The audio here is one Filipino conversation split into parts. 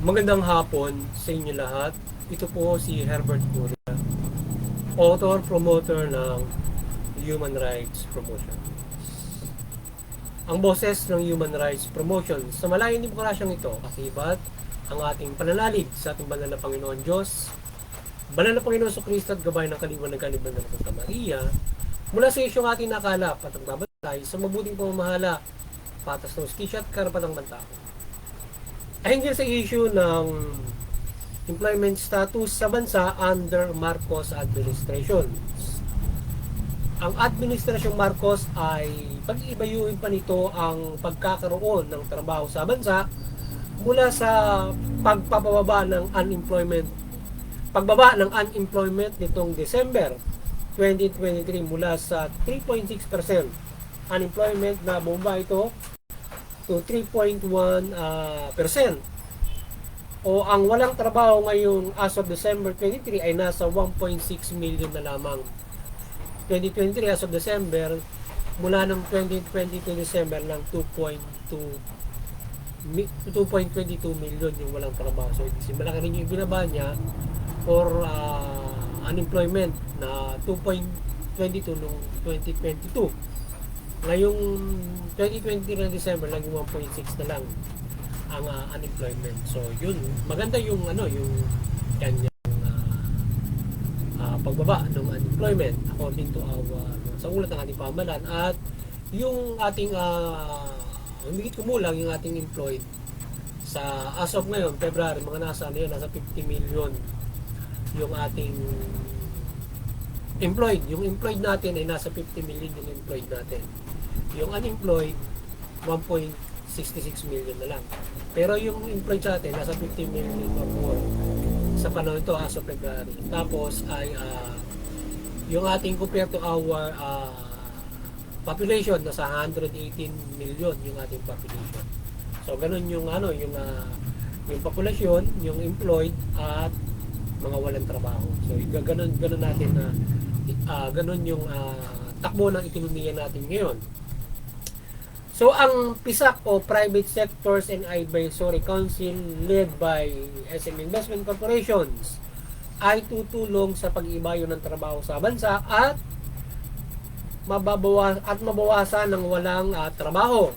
Magandang hapon sa inyo lahat. Ito po si Herbert Curia, author, promoter ng Human Rights Promotion. Ang boses ng Human Rights Promotion sa malayong demokrasyang ito, akibat ang ating pananalig sa ating banal na Panginoon Diyos, banal na Panginoon Kristo at gabay ng kaliwan ng kaliban ng Santa Maria, mula sa isyong ating nakalap at nagbabantay sa mabuting pamamahala, patas ng justisya at karapatang ng tao. Ay hinggil sa issue ng employment status sa bansa under Marcos administration. Ang administrasyong Marcos ay pag-ibayuhin pa nito ang pagkakaroon ng trabaho sa bansa mula sa pagbaba ng unemployment nitong December 2023 mula sa 3.6% unemployment na bumaba ito to 3.1%. O ang walang trabaho ngayong as of December 23 ay nasa 1.6 million na lamang. 2023 as of December, mula ng 2022 December ng 2.22 million yung walang trabaho. So malaki rin yung binaba niya for unemployment na 2.22 noong 2022. Ngayong 2020 na December, naging 1.6 na lang ang unemployment. So yun, maganda yung yung kanyang pagbaba ng unemployment according to our sa ulat ng ating pamahalaan, at yung ating humigit kumulang yung ating employed sa as of ngayon February, mga nasa 50 million yung ating employed. Yung employed natin ay nasa 50 million yung employed natin. Yung unemployed 1.66 million na lang. Pero yung employed sa atin nasa 50 million or more sa panahon ito as of February. Tapos ay yung ating compared to our population, nasa 118 million yung ating population. So ganun yung yung populasyon, yung employed at mga walang trabaho. So ganun natin na ganun yung takbo ng ekonomiya natin ngayon. So ang PSAC o Private Sectors and Advisory Council led by SM Investment Corporations ay tutulong sa pag-ibayo ng trabaho sa bansa at mabawasan ng walang trabaho.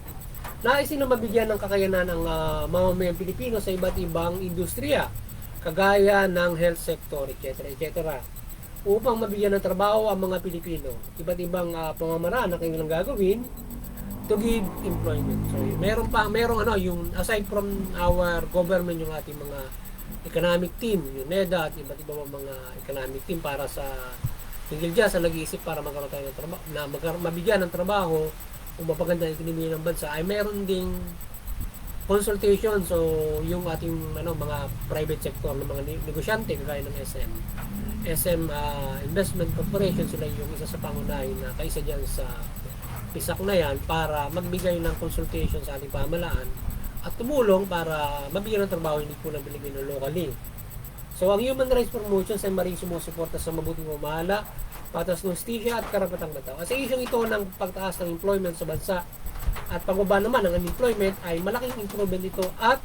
Nais na mabigyan ng kakayanan ng mamamayang Pilipino sa iba't ibang industriya kagaya ng health sector, etc. Upang mabigyan ng trabaho ang mga Pilipino. Iba't ibang pamamaraan na kanilang gagawin to give employment. So, merong yung aside from our government, yung ating mga economic team, yung NEDA at iba't ibang mga economic team para sa tingil dyan sa nag-iisip para magkaroon tayo ng trabaho, na mabigyan ng trabaho o mapaganda ang ekonomiya ng bansa, ay meron ding consultation. So, yung ating mga private sector ng mga negosyante kagaya ng SM Investment Corporation, sila yung isa sa pangunahin na kaisa dyan sa PSAC na yan para magbigay ng consultation sa ating pamahalaan at tumulong para mabigyan ng trabaho hindi po ng Pilipino locally. So ang Human Rights Promotion ay maring sumusuporta sa mabuting pamamahala, patas ng justisya at karapatang ng tao. Sa isyong ito ng pagtaas ng employment sa bansa at pagbaba naman ng unemployment ay malaking improvement ito at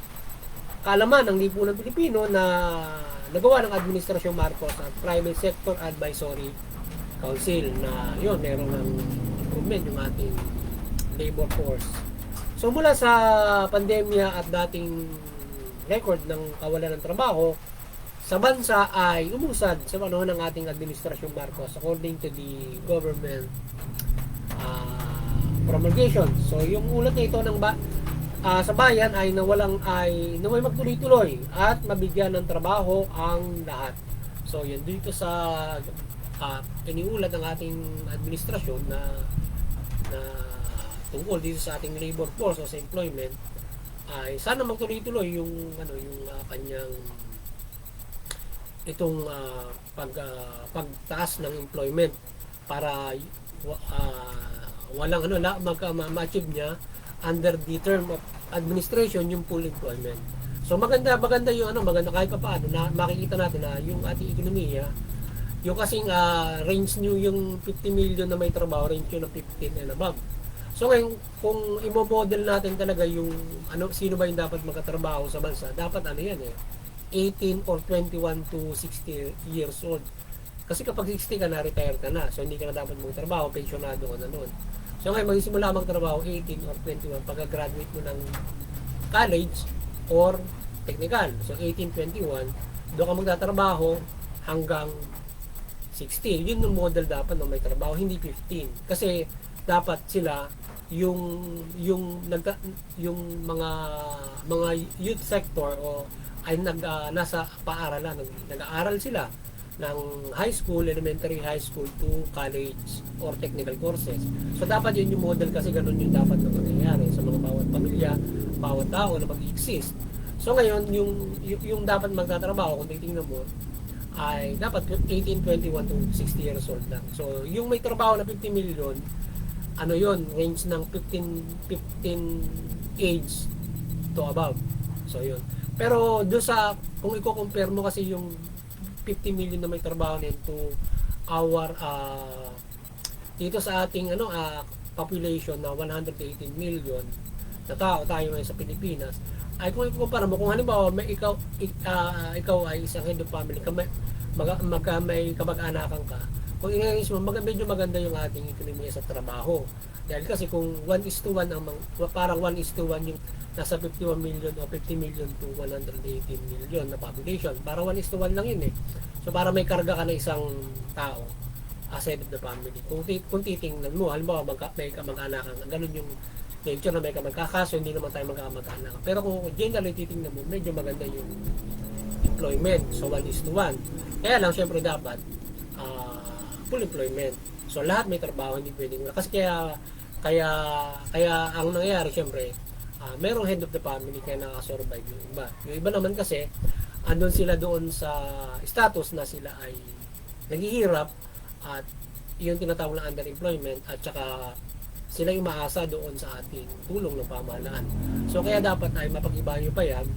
kaalaman ng lipunan Pilipino na nagawa ng Administrasyong Marcos at Private Sector Advisory Council na yun, meron ng improvement yung ating labor force. So mula sa pandemya at dating record ng kawalan ng trabaho sa bansa ay umusad sa panahon ng ating Administrasyong Marcos according to the government promulgation. So yung ulat na ito ng sa bayan ay naway magtuloy-tuloy at mabigyan ng trabaho ang lahat. So yan dito sa iniulat ng ating administrasyon na tungkol dito sa ating labor force o sa employment ay sana magtuloy-tuloy yung kanyang itong pagtaas ng employment para walang ma-achieve niya under the term of administration yung full employment. So maganda yung maganda kahit pa paano na makikita natin na yung ating ekonomiya, yung kasing range nyo yung 50 million na may trabaho, range nyo ng 15 and above. So ngayon, kung i-model natin talaga yung sino ba yung dapat magkatrabaho sa bansa, dapat ano yan 18 or 21 to 60 years old. Kasi kapag 60 ka na, retire ka na. So hindi ka na dapat magtrabaho, pensionado ka na noon. So ngayon, magsisimula magtrabaho 18 or 21 pagka-graduate mo ng college or technical. So 18, 21, doon ka magtatrabaho hanggang 60. Yun yung model dapat na may trabaho, hindi 15. Kasi dapat sila yung mga youth sector o ay nasa paaralan, nag-aaral sila ng high school, elementary high school to college or technical courses. So dapat yun yung model kasi ganun yung dapat na mangyayari sa mga bawat pamilya, bawat tao na mag-exist. So ngayon, yung dapat magtatrabaho, kung titingnan mo, ay dapat 18, 21 to 60 years old lang. So yung may trabaho na 50 million, yun, range ng 15 age to above. So yun. Pero do sa, kung i-compare mo kasi yung 50 million na may trabaho nito to our dito sa ating population na 118 million na tao tayo ngayon sa Pilipinas, ay kung ikukumpara mo, kung halimbawa may ikaw ay isang head of family, may kamag-anakan ka, kung i-range mo, medyo maganda yung ating ekonomiya sa trabaho. Dahil kasi kung 1:1 parang 1:1 yung nasa 51 million o 50 million to 118 million na population. Para 1:1 lang yun So para may karga ka na isang tao as head of the family. Kung titingnan mo, halimbawa may kamag-anakan, ganun yung nature na may kamag-kakaso, hindi naman tayo magkamag-anakan. Pero kung generally titingnan mo, medyo maganda yung employment. So 1:1. Kaya lang, syempre dapat full employment. So lahat may trabaho, hindi pwedeng. Kasi kaya ang nangyayari syempre, merong head of the family kaya nakasurvive yung iba. Yung iba naman kasi andun sila doon sa status na sila ay naghihirap at yung tinatawag na underemployment at saka sila yung umaasa doon sa ating tulong ng pamahalaan. So kaya dapat ay mapag-iba nyo pa yan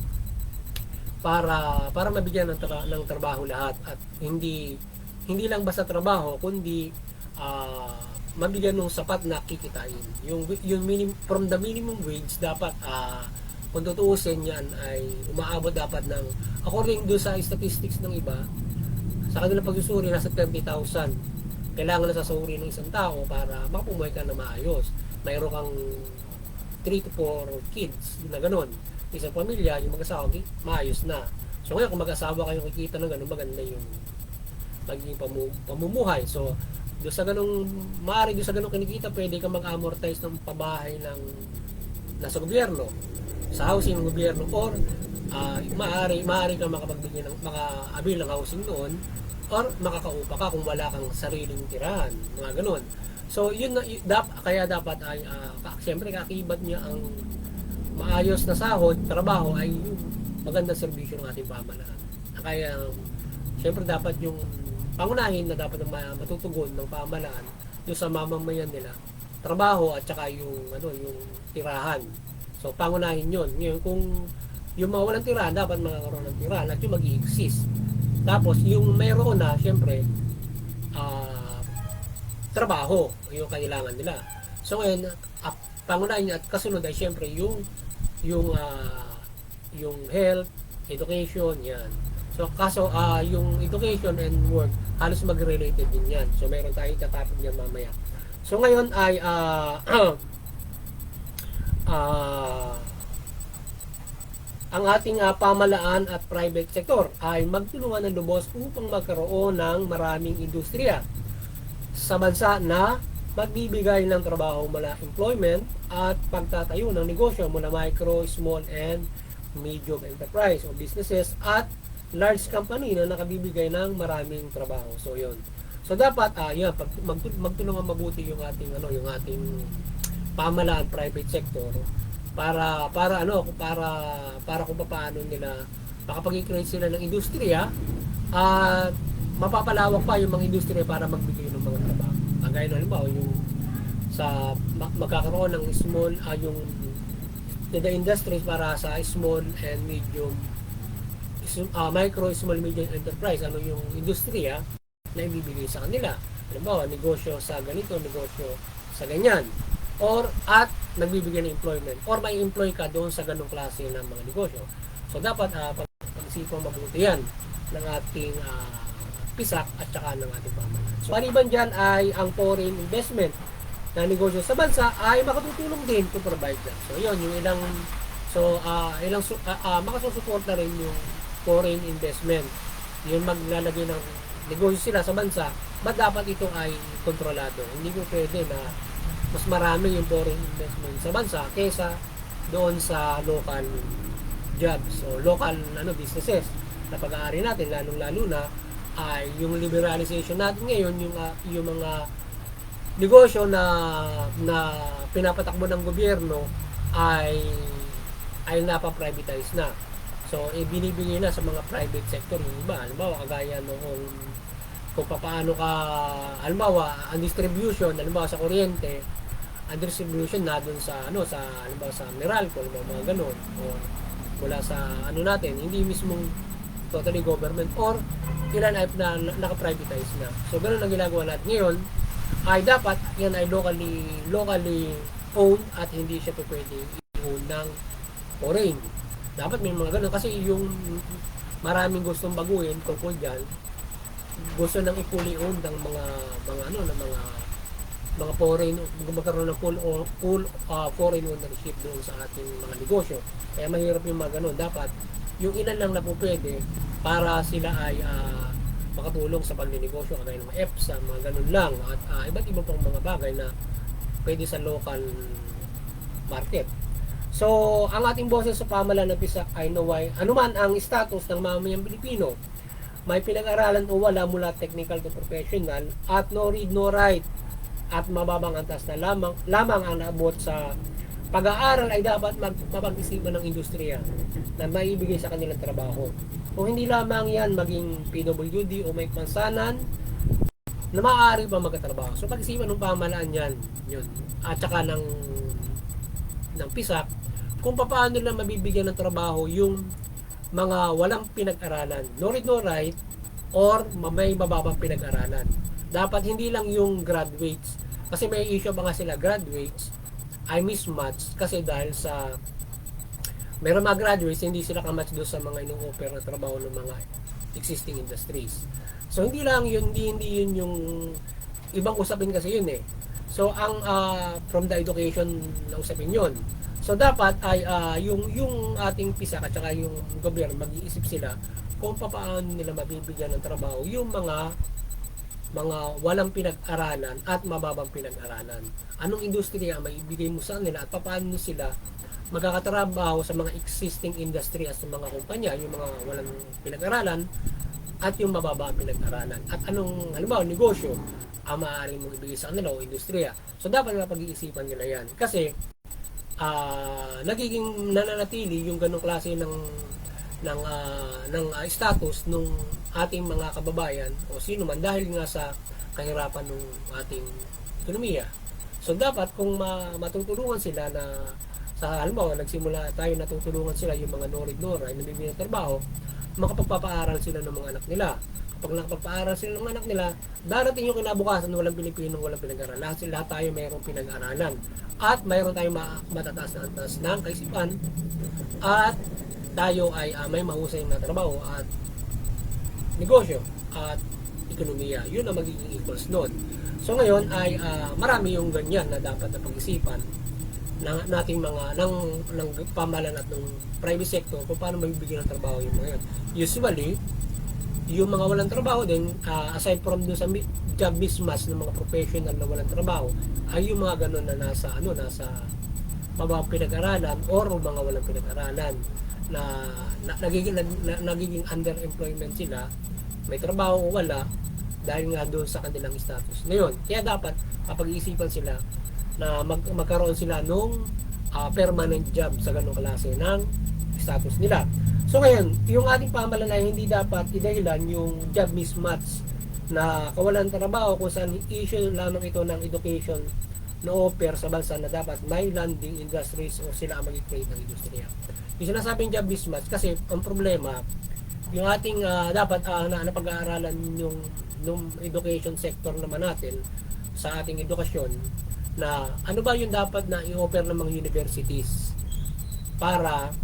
para mabigyan ng trabaho lahat at hindi lang basta trabaho kundi mabigyan ng sapat na kikitain. Yung from the minimum wage dapat kung tutuusin yan ay umaabot dapat ng according do sa statistics ng iba sa kanilang pagsusuri nasa 30,000 kailangan na sasuri ng isang tao para makapumuhay ka na maayos. Mayroon kang 3 to 4 kids na ganon. Isang pamilya, yung mag-asawa maayos na. So ngayon kung mag-asawa kayo kikita ng ganon, maganda yung magiging pamumuhay. So doon sa ganung kinikita, pwede kang mag-amortize ng pabahay ng nasa gobyerno, sa housing ng gobyerno, or maaari kang maka-avail ng housing noon, or makakaupa ka kung wala kang sariling tirahan, mga ganun. So yun kaya dapat ay siyempre kakibat niya ang maayos na sahod, trabaho ay yung magandang serbisyo ng ating pamahalaan. Kaya siyempre dapat yung pangunahin na dapat matutugon ng pamahalaan yung sa mamamayan nila, trabaho at saka yung tirahan. So pangunahin yun. Ngayon kung yung mga walang tirahan, dapat magkakaroon ng tirahan at yung mag-i-exist. Tapos yung mayroon na, syempre trabaho yung kailangan nila. So ngayon pangunahin at kasunod ay syempre yung health, education, yan. So yung education and work halos mag-related din yan. So meron tayong tatapin yan mamaya. So ngayon ay ang ating pamahalaan at private sector ay magtulungan ng lubos upang magkaroon ng maraming industriya sa bansa na magbibigay ng trabaho mula employment at pagtatayo ng negosyo mula micro, small and medium enterprise o businesses at large company na nakabibigay ng maraming trabaho. So yun. So dapat magtulungan mabuti yung ating pamahalaan private sector para kung paano nila makapag-create sila ng industriya at mapapalawak pa yung mga industriya para magbigay ng mga trabaho. Gaya na halimbawa yung magkakaroon ng small yung the industries para sa small and medium micro, small, medium enterprise, yung industriya na ibibigay sa kanila. Halimbawa, negosyo sa ganito, negosyo sa ganyan. at nagbibigay ng employment or may employ ka doon sa ganung klase ng mga negosyo. So dapat pag-isipan mabuti yan ng ating PISAC at saka ng ating pamahalaan. So maliban dyan ay ang foreign investment na negosyo sa bansa ay makatutulong din to provide that. So yun, yung ilang makasusuporta rin yung foreign investment. Yung maglalagay ng negosyo sila sa bansa, ba't dapat ito ay kontrolado? Hindi ko pwede na mas marami yung foreign investment sa bansa kaysa doon sa local jobs o local businesses na pag-aari natin, lalong-lalo na ay yung liberalization natin ngayon, yung mga negosyo na pinapatakbo ng gobyerno ay napa-privatize na. So, binibigay na sa mga private sector yung iba. Halimbawa, kagaya noong kung paano ka, halimbawa, ang distribution, halimbawa sa kuryente, ang distribution na doon sa, halimbawa sa Meralco, halimbawa mga ganun, o mula sa, natin, hindi mismong totally government, or ilan ay naka-privatize na. So, ganun ang ginagawa natin ngayon, ay dapat, yan ay locally owned, at hindi siya pwede i-own ng foreign. Dapat may mga ganun kasi yung maraming gustong baguhin tungkol diyan, gusto nang i-fully owned ng mga foreign, magkaroon ng full foreign ownership doon sa ating mga negosyo. Kaya mahirap yung mga ganun. Dapat yung ilan lang na po pwede para sila ay makatulong sa pagninegosyo, kagaya ng mga EPSA, mga ganun lang, at iba't ibang pang mga bagay na pwede sa local market. So, ang ating boses sa pamahalaan ng PISAC ay naway, anuman ang status ng mamamayang Pilipino, may pinag-aralan o wala mula technical to professional, at no read no write, at mababang antas na lamang ang naabot sa pag-aaral ay dapat mapag-isipan ng industriya na maibigay sa kanilang trabaho. Kung hindi lamang yan maging PWD o may pansanan na maaari pa magkatrabaho. So, pag-isipan ng pamahalaan yan, yun, at saka ng PISAC, kung paano nila mabibigyan ng trabaho yung mga walang pinag-aralan, no read no write, or may mababang pinag-aralan. Dapat hindi lang yung graduates, kasi may issue pa nga sila, graduates ay mismatch kasi dahil sa mayroong mga graduates hindi sila kamatch doon sa mga ino-offer na trabaho ng mga existing industries. So hindi lang yun, hindi yun yung ibang usapin kasi yun eh. So ang from the education na usapin yun. So dapat ay yung ating PISAC at saka yung gobyerno mag-iisip sila kung paano nila mabibigyan ng trabaho yung mga walang pinag-aralan at mababang pinag-aralan. Anong industriya ang maibigay mo sa nila at paano sila magkakatrabaho sa mga existing industry at sa mga kumpanya, yung mga walang pinag-aralan at yung mababa ang pinag-aralan. At anong, halimbawa, negosyo ang maaaring mong ibigay sa kanila o industriya. So dapat na pag-iisipan nila yan. Kasi nagiging nananatili yung ganong klase ng status nung ating mga kababayan o sino man dahil nga sa kahirapan ng ating ekonomiya. So dapat kung matutulungan sila na sa halimbawa nagsimula tayo natutulungan sila yung mga no-read no-write na bibigyan ng trabaho, makapagpapaaral sila ng mga anak nila. Kapag nakapagpaaral sila ng anak nila, darating yung kinabukasan walang Pilipinong walang pinag-aralan. Lahat tayo mayroong pinag-aralan. At mayroon tayong matataas na antas ng kaisipan. At tayo ay may mahusay na trabaho at negosyo at ekonomiya. Yun ang magiging equals nun. So ngayon ay marami yung ganyan na dapat na pag-isipan ng nating mga ng pamahalaan at ng private sector kung paano mabibigyan ng trabaho yung mga yun. Usually, yung mga walang trabaho din, aside from doon sa job mismatch ng mga professional na walang trabaho, ay yung mga ganun na nasa mababang pinag-aralan or mga walang pinag-aralan na nagiging underemployment sila, may trabaho o wala dahil nga doon sa kanilang status. Ngayon, kaya dapat kapag-iisipan sila na magkaroon sila nung permanent job sa ganung klase ng status nila. So ngayon, yung ating pamahalaan ay hindi dapat idahilan yung job mismatch na kawalan trabaho kung saan issue lamang ito ng education na offer sa bansa na dapat may landing industries o sila ang mag-create ng industriya. Yung sinasabing job mismatch kasi ang problema, yung ating dapat na pag-aaralan yung education sector naman natin sa ating edukasyon na ano ba yung dapat na i-offer ng mga universities para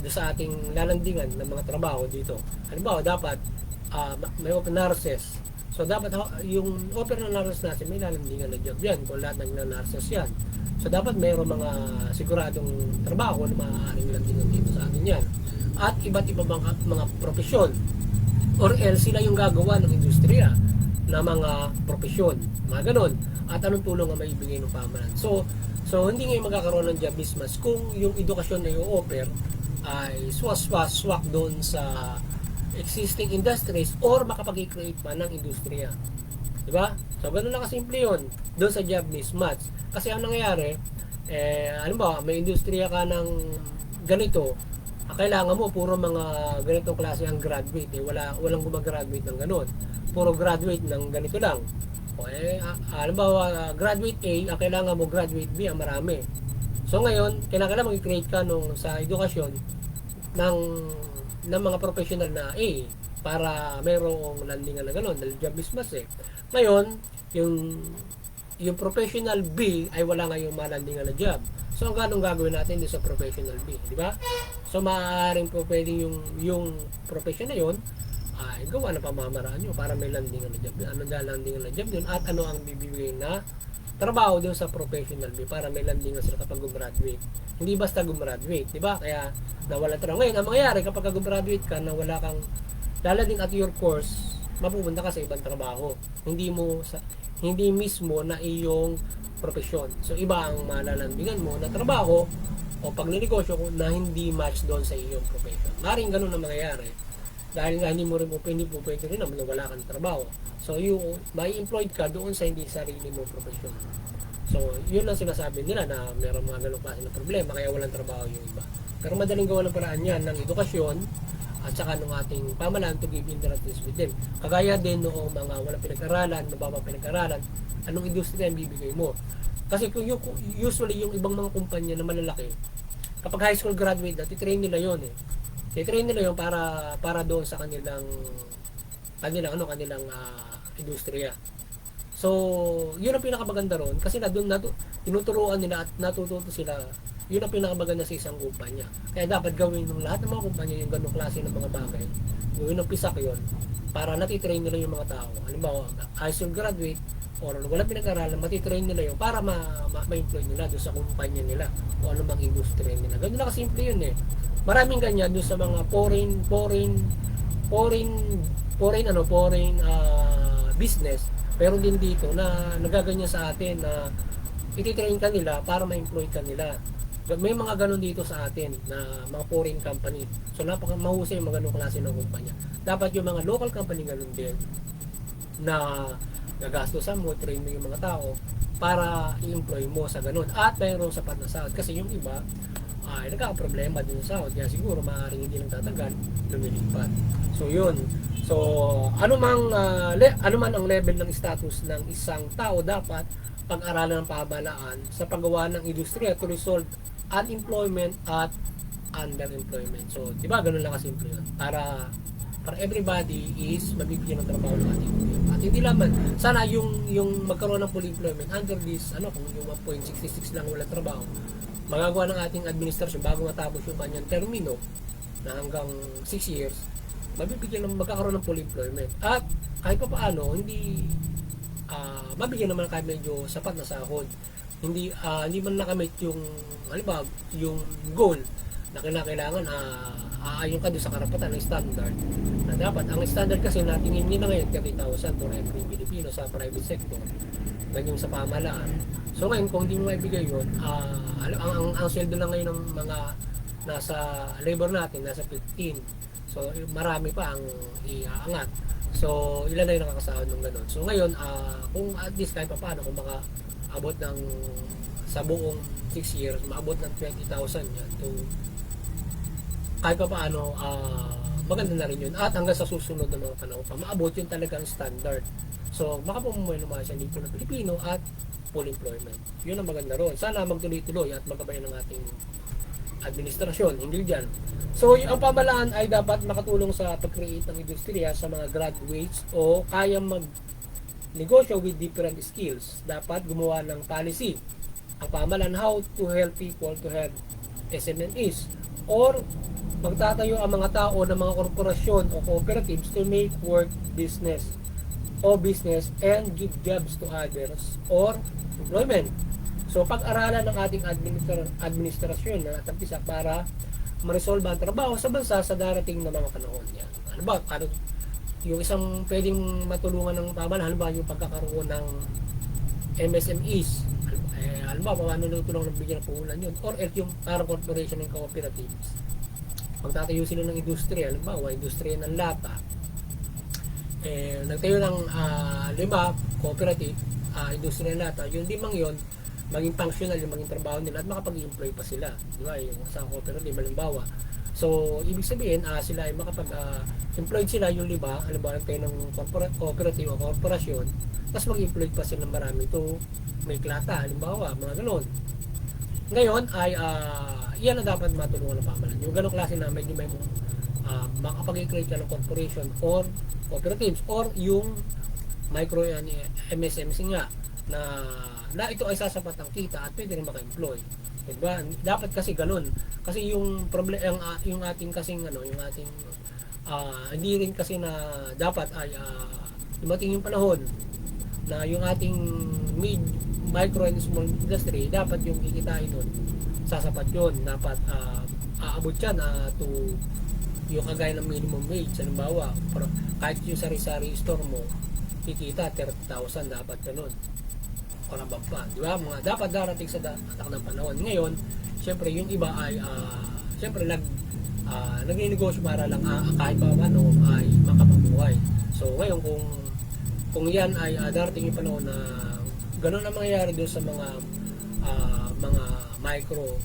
sa ating lalandingan ng mga trabaho dito. Halimbawa, dapat may open nurses. So, dapat yung offer ng nurses natin, may lalandingan na job yan. Kung lahat ng nurses yan. So, dapat mayroong mga siguradong trabaho na maaaring landingan dito sa atin yan. At iba't iba mga profesyon. Or else, sila yung gagawa ng industriya na mga profesyon. Mga ganun. At anong tulong ang maibigay ng pamahalaan. So hindi ngayon magkakaroon ng job mismatch kung yung edukasyon na i-offer ay swak doon sa existing industries or makapag-create pa ng industriya. Diba? So, ganun lang kasimple yun doon sa job mismatch. Kasi ang nangyayari, ano ba, may industriya ka ng ganito, kailangan mo puro mga ganitong klase ang graduate. Walang gumagraduate ng ganun. Puro graduate ng ganito lang. O halimbawa, graduate A, ang kailangan mo graduate B, ang marami. So ngayon, kailangan mag-create ka sa edukasyon ng mga professional na A para mayroong landingan na gano'n dahil job mismatch Ngayon, yung professional B ay wala ngayong malandingan na job. So ang ganong gagawin natin din sa professional B, di ba? So maaaring po pwedeng yung profession na yun ay gawa na pamamaraan nyo para may landingan na job. Ano na landingan na job yun at ano ang bibigay na trabaho doon sa professional B para may landingan sila kapag gumraduate. Hindi basta gumraduate, di ba? Kaya nawala trabaho. Ngayon, ang mangyayari kapag gumraduate ka na wala kang lalanding at your course, mapupunta ka sa ibang trabaho. Hindi mismo na iyong profesyon. So iba ang malalandingan mo na trabaho o pagnenegosyo na hindi match doon sa iyong profession. Maring ganun ang mangyayari. Dahil nga hindi mo rin pwede rin naman na wala kang trabaho. So may employed ka doon sa hindi sarili mo profession. So yun ang sinasabi nila na mayroong mga ganung klase na problema kaya walang trabaho yung iba. Pero madaling gawa ng paraan yan ng edukasyon at saka ng ating pamahalaan to give interactions with them. Kagaya din noong mga walang pinag-aralan, mababang pinag-aralan, anong industriya ang bibigay mo? Kasi usually yung ibang mga kumpanya na malalaki, kapag high school graduate na, titrain nila yon titrain nila yon para doon sa kanilang industriya. So, yun ang pinakamaganda ron kasi tinuturuan nila at natututo sila. Yun ang pinakamaganda sa isang kumpanya. Kaya dapat gawin ng lahat ng mga kumpanya yung ganung klase ng mga bagay. Gawin ng pisak yun para natitrain nila yung mga tao. Halimbawa, high school graduate or walang pinag-aralan, matitrain nila yun para ma-employ nila doon sa kumpanya nila o ano mang industriya nila. Ganun lang kasimple yun Maraming ganyan doon sa mga foreign business, pero din dito na nagaganyan sa atin na ititrain ka nila para ma-employ ka nila. May mga ganun dito sa atin na mga foreign company. So mahusay yung mga ganung klase ng kumpanya. Dapat yung mga local company ganun din na gagastosan mo, train mo yung mga tao para i-employ mo sa ganun. At mayroong sapat na sahod kasi yung iba ay nagkakaproblema din sa sahod. Kaya siguro maaaring hindi lang tatagal, lumilipat. So yun. So ano man ang level ng status ng isang tao dapat pag-aralan ng pamahalaan sa paggawa ng industriya to resolve unemployment at underemployment. So, di ba ganun lang kasimple yun? Para everybody is mabibigyan ng trabaho ng ating gobyerno. At hindi lamang, sana yung magkaroon ng full employment under this, kung yung 1.66 lang wala trabaho, magagawa ng ating administrasyon bago matapos yung kanyang termino na hanggang 6 years, magkakaroon ng full employment. At kahit pa paano, mabigyan naman kahit medyo sapat na sahod. Hindi man nakamit yung halimbawa yung goal na kailangan aayon ka doon sa karapatan ng standard na dapat ang standard kasi na tingin nila ngayon 30,000 for every Pilipino sa private sector ganyan sa pamahalaan. So ngayon kung hindi mo maibigay yun ang sweldo lang ngayon ng mga nasa labor natin nasa 15. So marami pa ang iaangat. So ilan na yung nakakasahod ng ganun. So ngayon kung at least kahit pa paano kung abot ng sa buong 6 years maabot ng 20,000 yan to kahit pa paano maganda na rin yun at hanggang sa susunod na mga panahon pa maabot yun talagang standard. So makapamumuhay naman siya dito ng Pilipino at full employment. Yun ang maganda ron. Sana magtuloy-tuloy at magkabay ng ating administrasyon hinggil dyan. So ang pamahalaan ay dapat makatulong sa pag-create ng industriya sa mga graduates o kaya negosyo with different skills. Dapat gumawa ng policy ang pamahalaan how to help people to have SMEs, or magtatayo ang mga tao ng mga korporasyon o cooperatives to make work business and give jobs to others or employment. So pag-aralan ng ating administrasyon na natapisa para ma-resolve ang trabaho sa bansa sa darating na mga panahon yan. Ano ba? Yung isang pwedeng matulungan ng pamahalaan, halimbawa yung pagkakaroon ng MSMEs, halimbawa paano nang tulong ng bigyan ng puhunan yun, or yung parang corporation and cooperatives. Magtatayo sila ng industriya, halimbawa industriya ng lata, nagtayo ng 5 cooperative, industriya ng lata, yung 5 yun maging functional, yung maging trabaho nila at makapag-employ pa sila, di ba? Yung sa cooperative halimbawa. So ibig sabihin sila ay makapag-employed sila yung 5, halimbawa nagtayo ng cooperative o korporasyon, tapos mag-employ pa sila ng marami to may klata, halimbawa, mga ganon. Ngayon ay yan ang dapat matulungan ng pamahalaan. Yung ganong klase na medyo may makapag-create ka ng corporation or cooperatives or yung micro MSMs nga na ito ay sasapat ang kita at pwede rin maka-employ. Diba? Dapat kasi ganun. Kasi yung problema yung ating kasing yung ating hindi rin kasi na dapat ay dumating yung panahon na yung ating micro and small industry, dapat yung kikitain nun sasapat yun, dapat aabot yan to yung kagaya ng minimum wage, halimbawa kahit yung sari-sari store mo kikita 30,000, dapat ganun o nabang pa, di ba? Mga dapat darating sa atak ng panahon. Ngayon syempre yung iba ay syempre nagninegosyo para lang kahit pa ano ay makapabuhay. So ngayon kung yan ay darating yung panahon na gano'n ang mangyayari doon sa mga micro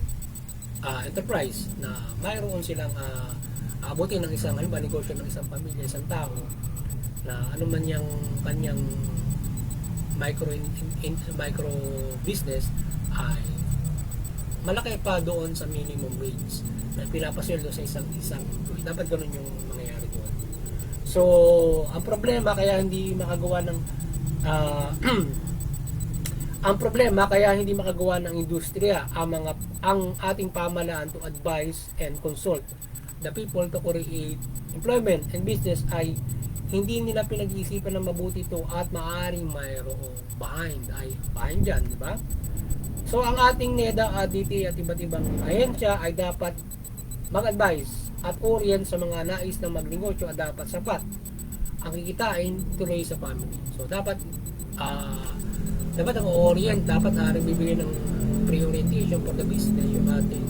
enterprise na mayroon silang abutin ng isang halimbawa negosyo ng isang pamilya, isang tao na ano man yung kanyang micro business ay malaki pa doon sa minimum wage na pinapasweldo sa isang employee. Dapat gano'n yung mangyayari doon. So ang problema kaya hindi makagawa ng ang problema kaya hindi makagawa ng industriya ang ating pamahalaan to advise and consult the people to create employment and business ay hindi nila pinag-iisipan ng mabuti ito at maaaring mayroong behind dyan, di ba? So ang ating NEDA, DTI at iba't ibang ahensya ay dapat mag-advise at orient sa mga nais na magnegosyo at dapat sapat ang kikitain to raise a family. So dapat ang orient, dapat bibigyan ng pre-orientation for the business yung ating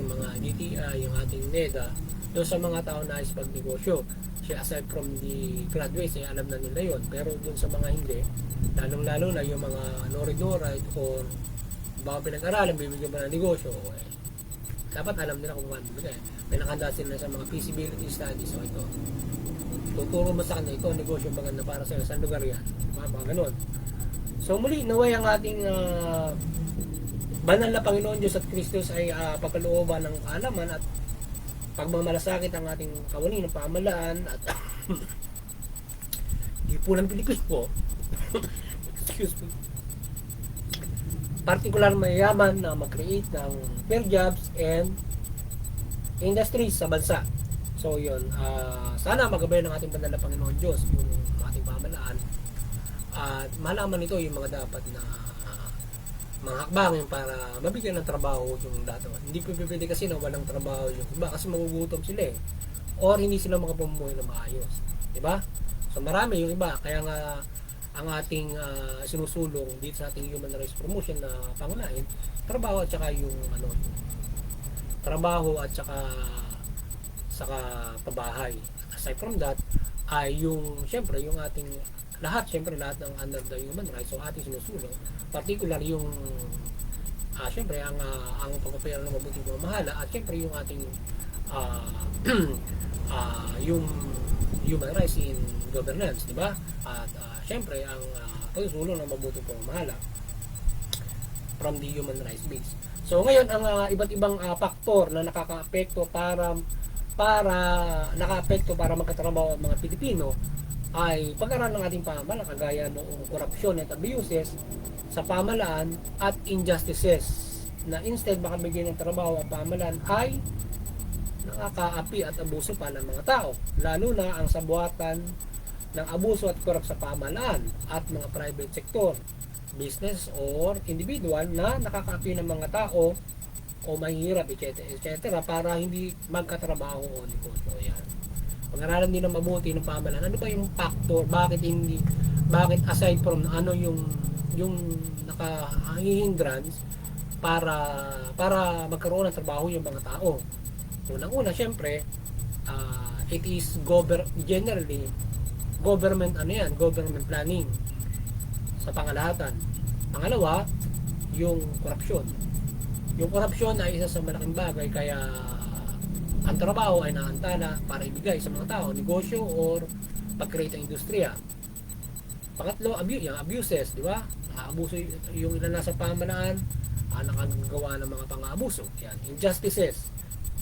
mga DTI, yung ating NEDA doon sa mga tao na nais magnegosyo. Aside from the graduates ay alam na nila yon, pero doon sa mga hindi, lalong-lalo na yung mga no-read or baka pinag-aralan, bibigyan ba ng negosyo, dapat alam nila kung ano bigay. May nakahanda sila sa mga feasibility studies. So ito, tuturo mo sa kanila, ito negosyo maganda para sa'yo, saan lugar yan, mga ganun. So muli, naway ang ating banal na Panginoon Diyos at Kristus ay pagkalooban ng kaalaman at pagmamalasakit ang ating kawani ng pamahalaan at di po ng Pilipinas po excuse me, particular mayayaman na mag-create ng fair jobs and industries sa bansa. So yun, sana magabayan ng ating banal na Panginoon Diyos yung ating pamahalaan at malaman nito yung mga dapat na mga hakbangin para mabigyan ng trabaho yung dato. Hindi po pwede kasi na walang trabaho yung iba kasi magugutom sila or hindi sila makapumuhay na maayos, di ba? So marami yung iba, kaya nga ang ating sinusulong dito sa ating human rights promotion na pangunahin, trabaho at saka yung trabaho at saka pabahay. Aside from that ay yung syempre yung ating lahat ng under the human rights, so ating sinusulong, particular yung syempre ang pagpapayara ng mabuting pamamahala at syempre yung ating yung human rights in governance, di ba? At syempre ang pagsusulong ng mabuting pamamahala from the human rights base. So ngayon ang iba't ibang faktor na nakakaapekto para makatrabaho ang mga Pilipino ay pag-aralan ng ating pamahalaan kagaya noong korupsyon at abuses sa pamahalaan at injustices na instead makabigay ng trabaho ang pamahalaan ay nakakaapi at abuso pa ng mga tao, lalo na ang sabuatan ng abuso at korap sa pamahalaan at mga private sector, business or individual na nakakaapi ng mga tao o mahihirap, etc. para hindi magkatrabaho o negosyo. Yan. Pag-aralan din ng mabuti ng pamahalaan, ano ba yung factor, bakit aside from ano yung nakahihindrance para magkaroon ng trabaho yung mga tao. Unang-una, syempre, it is generally government planning sa pangalahatan. Pangalawa, yung korupsyon. Yung korupsyon ay isa sa malaking bagay kaya ang trabaho ay naantala para ibigay sa mga tao, negosyo or pag-create ng industriya. Pangatlo, yung abuses, di ba? Abuso yung ilan nasa pamahalaan, nakagawa ng mga pang-aabuso. Yan, injustices,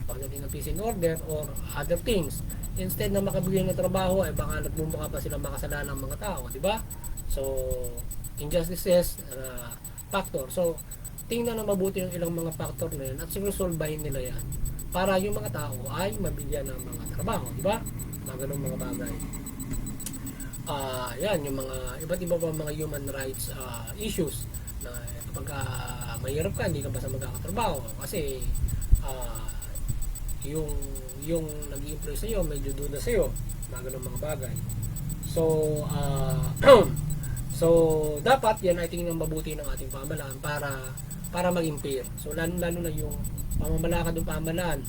pagdating ng peace and order or other things. Instead na makabigay ng trabaho ay baka nagmumukha pa silang makasalanan ng mga tao, di ba? So, injustices factor. So, tingnan na mabuti yung ilang mga factor na yan at sinusolbahin nila yan para yung mga tao ay mabigyan ng mga trabaho, di ba? Mga ganung mga bagay. Yan, yung mga iba't iba pa mga human rights issues na kapag mahirap ka, hindi ka basta magkakatrabaho kasi yung nag-i-employ sa iyo, medyo duda sa iyo, mga ganung mga bagay. So, so dapat yan ay tingnan mabuti ng ating pamahalaan para maging fair. So, lalo na yung pamamalakad ng pamahalaan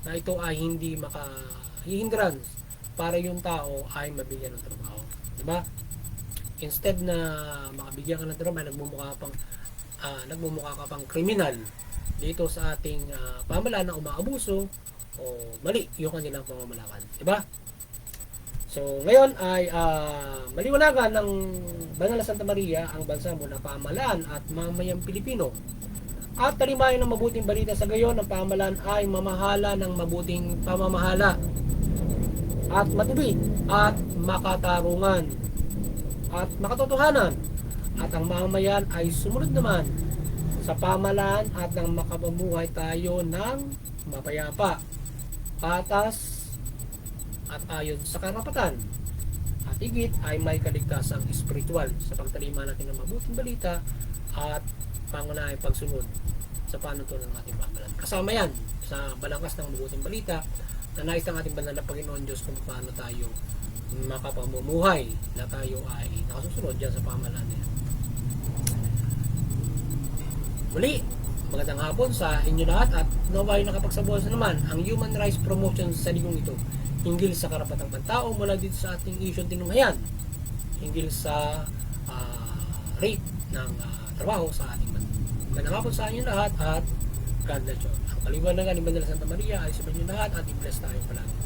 na ito ay hindi makahihindrance para yung tao ay mabigyan ng trabaho. Diba? Instead na makabigyan ka ng trabaho, nagmumukha ka pang kriminal dito sa ating pamahalaan na umaabuso o mali yung kanilang pamamalakad. Diba? So, ngayon ay maliwanagan ng Banal na Santa Maria ang bansa mula pamahalaan at mamayang Pilipino. At talimayan ng mabuting balita sa gayon, ang pamahalaan ay mamahala ng mabuting pamamahala at matuwid at makatarungan at makatotohanan, at ang mamamayan ay sumunod naman sa pamahalaan at nang makapamuhay tayo ng mapayapa, patas at ayon sa karapatan, at higit ay may kaligtasang espiritual sa pagtalima natin ng mabuting balita at pangunahing pagsunod sa panuntunan ng ating pamahalaan. Kasama yan sa balangkas ng mabuting balita na nais ng ating banal na Panginoon Diyos kung paano tayo makapamumuhay na tayo ay nakasusunod dyan sa pamahalaan niya. Muli, magandang hapon sa inyo lahat at naway nakapagsabuhan sa naman ang Human Rights Promotion sa ligong ito hinggil sa karapatang pantao mula dito sa ating isyong tinunghayan hinggil sa rate ng trabaho sa ating bansa. Magandang hapon sa inyo lahat at God bless you. Ang kaliwanagan ni Banal na Santa Maria ay sa inyo lahat at i-bless tayo palagi.